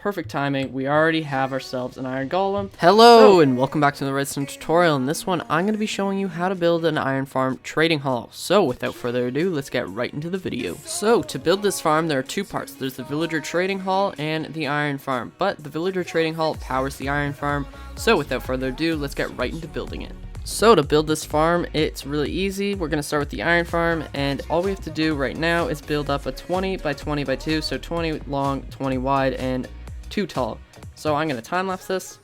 perfect timing, we already have ourselves an iron golem. Hello, and welcome back to the redstone tutorial. In this one, I'm going to be showing you how to build an iron farm trading hall. So without further ado, let's get right into the video. So to build this farm, there are two parts. There's the villager trading hall and the iron farm, but the villager trading hall powers the iron farm. So without further ado, let's get right into building it. So to build this farm, it's really easy. We're going to start with the iron farm, and all we have to do right now is build up a 20 by 20 by 2, so 20 long, 20 wide, and 2 tall. So I'm going to time lapse this.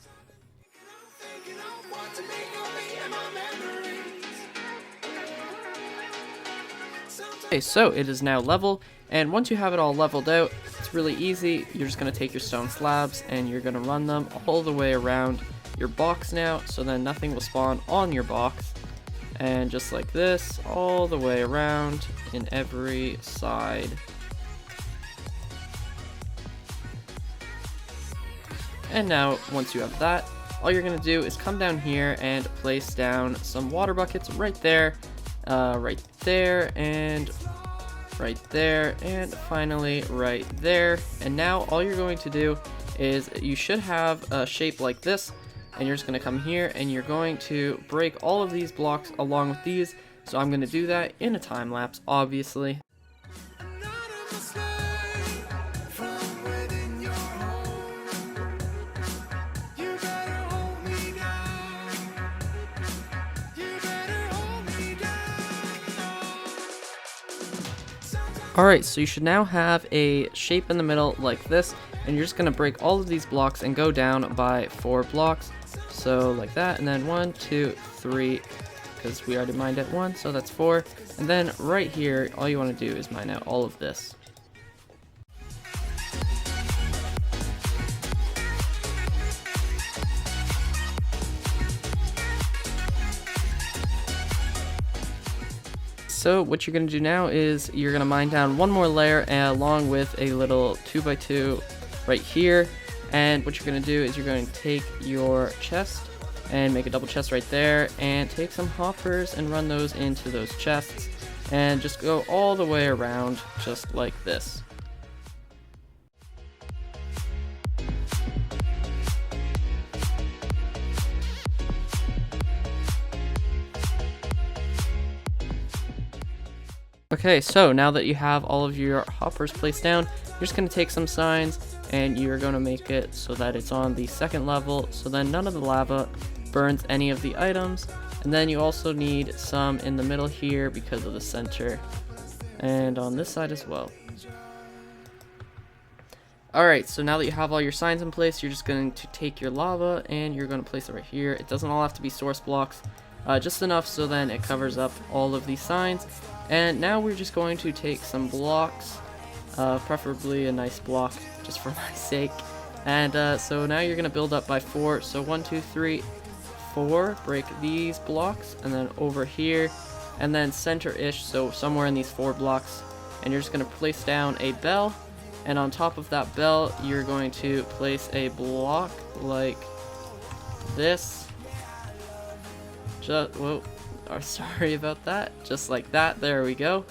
Okay, so it is now level, and once you have it all leveled out, it's really easy. You're just going to take your stone slabs and you're going to run them all the way around your box now, so then nothing will spawn on your box, and just like this all the way around in every side. And now once you have that, all you're gonna do is come down here and place down some water buckets right there, right there, and right there, and finally right there. And now all you're going to do is you should have a shape like this, and you're just going to come here and you're going to break all of these blocks along with these. So I'm going to do that in a time lapse, obviously. Alright, so you should now have a shape in the middle like this, and you're just going to break all of these blocks and go down by 4 blocks. So like that, and then 1, 2, 3, because we already mined at 1, so that's 4. And then right here, all you want to do is mine out all of this. So what you're going to do now is you're going to mine down one more layer along with a little 2x2 right here. And what you're going to do is you're going to take your chest and make a double chest right there, and take some hoppers and run those into those chests, and just go all the way around just like this. Okay, so now that you have all of your hoppers placed down, you're just going to take some signs and you're going to make it so that it's on the second level, so then none of the lava burns any of the items. And then you also need some in the middle here because of the center, and on this side as well. Alright, so now that you have all your signs in place, you're just going to take your lava and you're going to place it right here. It doesn't all have to be source blocks, just enough so then it covers up all of these signs. And now we're just going to take some blocks, preferably a nice block just for my sake. And so now you're going to build up by 4. So 1, 2, 3, 4. Break these blocks, and then over here, and then center-ish, so somewhere in these 4 blocks. And you're just going to place down a bell, and on top of that bell, you're going to place a block like this. Whoa. Oh, sorry about that. Just like that. There we go.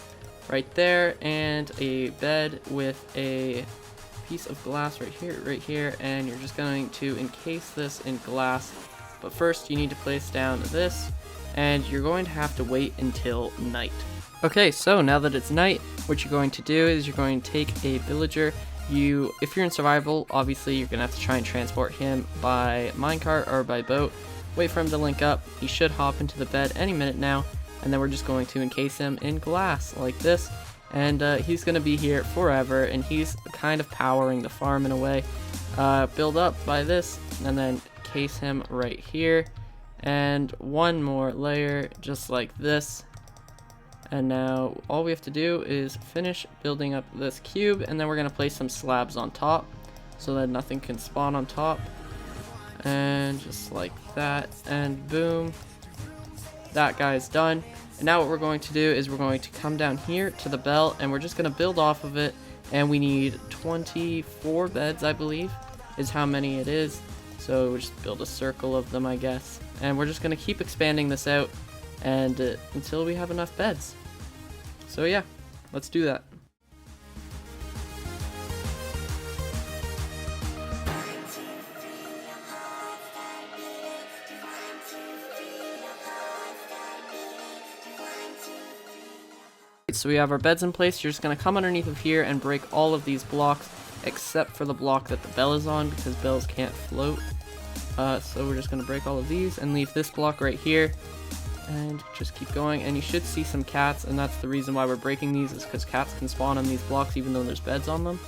Right there. And a bed with a piece of glass right here. And you're just going to encase this in glass. But first, you need to place down this. And you're going to have to wait until night. Okay, so now that it's night, what you're going to do is you're going to take a villager. If you're in survival, obviously you're going to have to try and transport him by minecart or by boat. Wait for him to link up. He should hop into the bed any minute now, and then we're just going to encase him in glass like this, and he's going to be here forever, and he's kind of powering the farm in a way. Build up by this, and then case him right here, and one more layer just like this. And now all we have to do is finish building up this cube, and then we're going to place some slabs on top so that nothing can spawn on top. And just like that, and boom, that guy's done. And now what we're going to do is we're going to come down here to the bell, and we're just going to build off of it. And we need 24 beds, I believe, is how many it is. So we'll just build a circle of them, I guess. And we're just going to keep expanding this out and until we have enough beds. So yeah, let's do that. so we have our beds in place. You're just going to come underneath of here and break all of these blocks, except for the block that the bell is on, because bells can't float. So we're just going to break all of these and leave this block right here, and just keep going. And you should see some cats, and that's the reason why we're breaking these, is because cats can spawn on these blocks even though there's beds on them.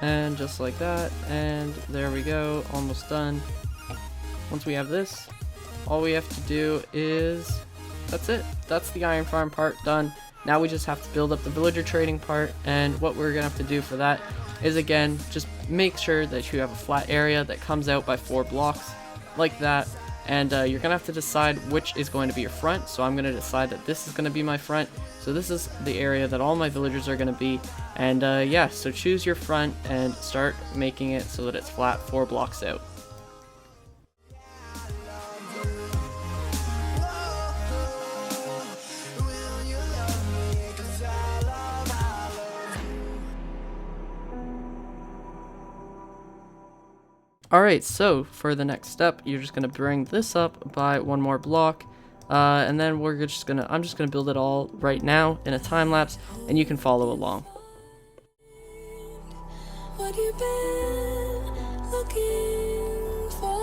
And just like that, and there we go, almost done. Once we have this, all we have to do is, that's it. That's the iron farm part done. Now we just have to build up the villager trading part, and what we're gonna have to do for that is, again, just make sure that you have a flat area that comes out by 4 blocks, like that. And you're gonna have to decide which is going to be your front. So I'm gonna decide that this is gonna be my front. So this is the area that all my villagers are gonna be. And yeah, so choose your front and start making it so that it's flat 4 blocks out. Alright, so for the next step, you're just gonna bring this up by 1 more block, and then I'm just gonna build it all right now in a time lapse, and you can follow along. What you been looking for?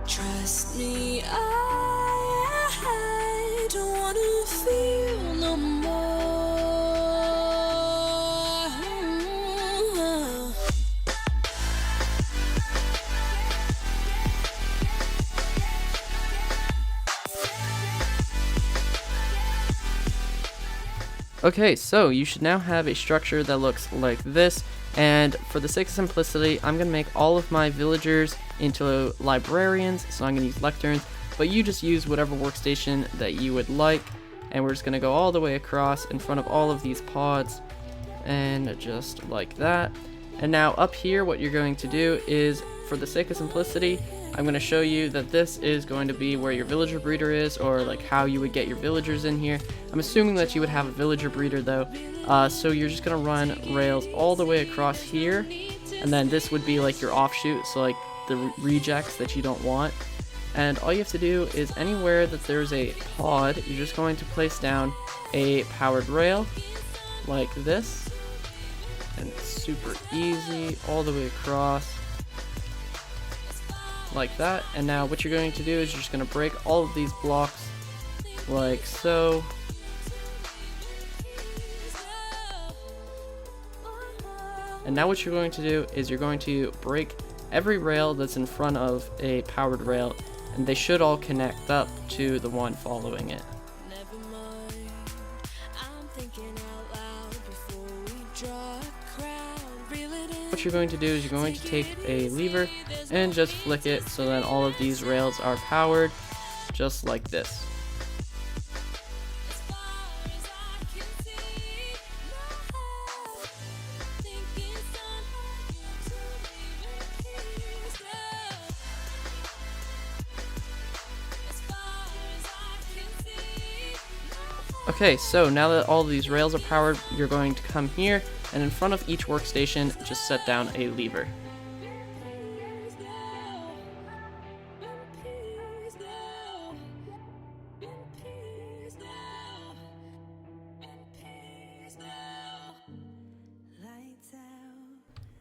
Trust me, I don't wanna feel no more. Okay, so you should now have a structure that looks like this, and for the sake of simplicity, I'm going to make all of my villagers into librarians, so I'm going to use lecterns, but you just use whatever workstation that you would like, and we're just going to go all the way across in front of all of these pods, and just like that. And now up here, what you're going to do is, for the sake of simplicity, I'm going to show you that this is going to be where your villager breeder is, or like how you would get your villagers in here. I'm assuming that you would have a villager breeder though, so you're just going to run rails all the way across here, and then this would be like your offshoot, so like the rejects that you don't want. And all you have to do is anywhere that there's a pod, you're just going to place down a powered rail like this, and it's super easy all the way across like that. And now what you're going to do is you're just going to break all of these blocks like so. And now what you're going to do is you're going to break every rail that's in front of a powered rail, and they should all connect up to the one following it. What you're going to do is you're going to take a lever and just flick it so that all of these rails are powered, just like this. Okay, so now that all of these rails are powered, you're going to come here, and in front of each workstation, just set down a lever.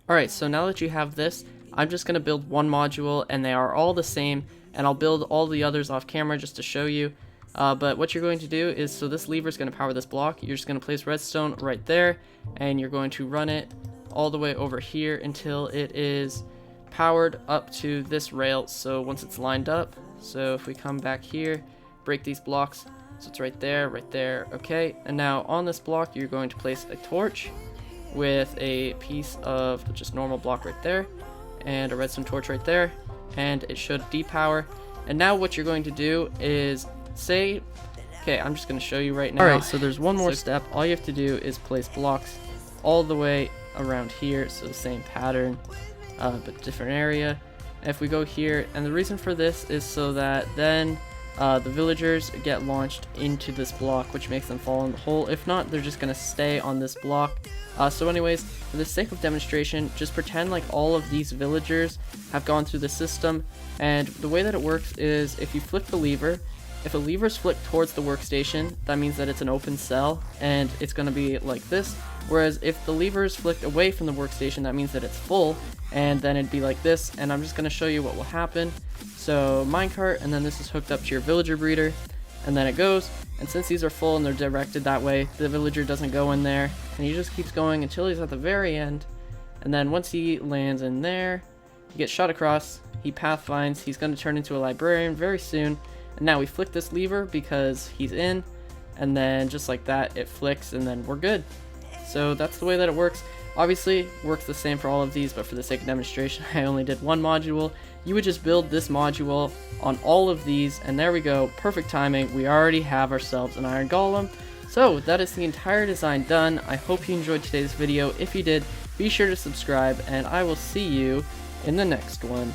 Alright, so now that you have this, I'm just going to build one module, and they are all the same, and I'll build all the others off camera just to show you. But what you're going to do is, so this lever is going to power this block, you're just going to place redstone right there, and you're going to run it all the way over here until it is powered up to this rail. So once it's lined up, so if we come back here, break these blocks, so it's right there, okay. And now on this block, you're going to place a torch with a piece of just normal block right there, and a redstone torch right there, and it should depower. And now what you're going to do is okay, I'm just going to show you right now. Alright, so there's one more step. All you have to do is place blocks all the way around here, so the same pattern, but different area. And if we go here, and the reason for this is so that then the villagers get launched into this block, which makes them fall in the hole. If not, they're just going to stay on this block. So anyways, for the sake of demonstration, just pretend like all of these villagers have gone through the system, and the way that it works is if you flip the lever, if a lever is flicked towards the workstation, that means that it's an open cell, and it's going to be like this. Whereas if the lever is flicked away from the workstation, that means that it's full, and then it'd be like this. And I'm just going to show you what will happen. So minecart, and then this is hooked up to your villager breeder, and then it goes. And since these are full and they're directed that way, the villager doesn't go in there, and he just keeps going until he's at the very end. And then once he lands in there, he gets shot across, he pathfinds, he's going to turn into a librarian very soon. And now we flick this lever because he's in, and then just like that, it flicks, and then we're good. So that's the way that it works. Obviously, works the same for all of these, but for the sake of demonstration, I only did one module. You would just build this module on all of these, and there we go, perfect timing. We already have ourselves an iron golem. So that is the entire design done. I hope you enjoyed today's video. If you did, be sure to subscribe, and I will see you in the next one.